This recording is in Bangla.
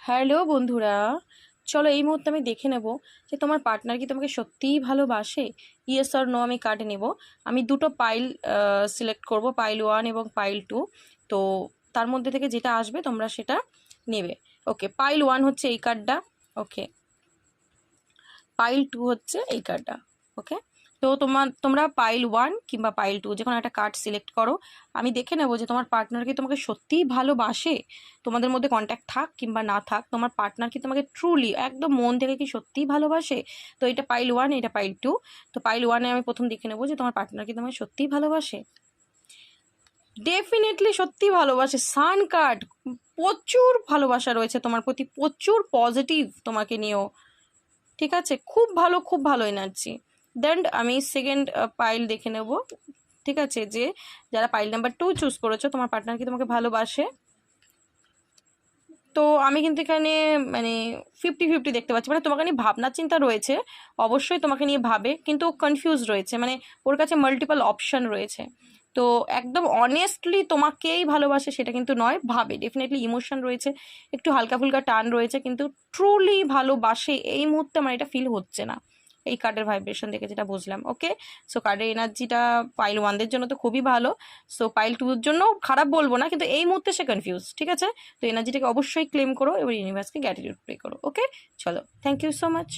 হ্যালো বন্ধুরা, চলো এই মুহূর্তে আমি দেখে নেব যে তোমার পার্টনার কি তোমাকে সত্যিই ভালোবাসে। ইয়েস অর নো আমি কার্ডে নেব। আমি দুটো পাইল সিলেক্ট করব, পাইল 1 এবং পাইল 2। তো তার মধ্যে থেকে যেটা আসবে তোমরা সেটা নেবে। ওকে, পাইল 1 হচ্ছে এই কার্ডটা। ওকে, পাইল 2 হচ্ছে এই কার্ডটা। ওকে, তো তোমরা পাইল 1 কিংবা পাইল 2 যে কোনো একটা কার্ড সিলেক্ট করো। আমি দেখে নেবো যে তোমার পার্টনার কি তোমাকে সত্যিই ভালোবাসে। তোমাদের মধ্যে কন্ট্যাক্ট থাক কিংবা না থাক, তোমার পার্টনার কি তোমাকে ট্রুলি একদম মন থেকে কি সত্যিই ভালোবাসে। তো এটা পাইল 1, এটা পাইল 2। তো পাইল 1-এ আমি প্রথম দেখে নেবো যে তোমার পার্টনার কি তোমাকে সত্যিই ভালোবাসে। ডেফিনেটলি সত্যি ভালোবাসে। সান কার্ড, প্রচুর ভালোবাসা রয়েছে তোমার প্রতি, প্রচুর পজিটিভ তোমাকে নিয়েও। ঠিক আছে, খুব ভালো, খুব ভালো এনার্জি। দেন আমি সেকেন্ড পাইল দেখে নেব। ঠিক আছে, যে যারা পাইল নাম্বার 2 চুজ করেছো, তোমার পার্টনার কি তোমাকে ভালোবাসে। তো আমি কিন্তু এখানে মানে 50-50 দেখতে পাচ্ছি, মানে তোমাকে নিয়ে ভাবনা চিন্তা রয়েছে। অবশ্যই তোমাকে নিয়ে ভাবে, কিন্তু কনফিউজ রয়েছে, মানে ওর কাছে মাল্টিপল অপশন রয়েছে। তো একদম অনেস্টলি তোমাকেই ভালোবাসে সেটা কিন্তু নয়, ভাবে ডেফিনেটলি ইমোশন রয়েছে, একটু হালকা ফুলকা টান রয়েছে, কিন্তু ট্রুলি ভালোবাসে এই মুহূর্তে আমার এটা ফিল হচ্ছে না এই কার্ডের ভাইব্রেশন দেখে যেটা বুঝলাম। ওকে, সো কার্ডের এনার্জিটা পাইল 1-দের জন্য তো খুবই ভালো। সো পাইল 2-র জন্য খারাপ বলবো না, কিন্তু এই মুহূর্তে সে কনফিউজ। ঠিক আছে, তো এনার্জিটাকে অবশ্যই ক্লেম করো, এবার ইউনিভার্সকে গ্র্যাটিটিউড প্রে করো। ওকে, চলো, থ্যাংক ইউ সো মাচ।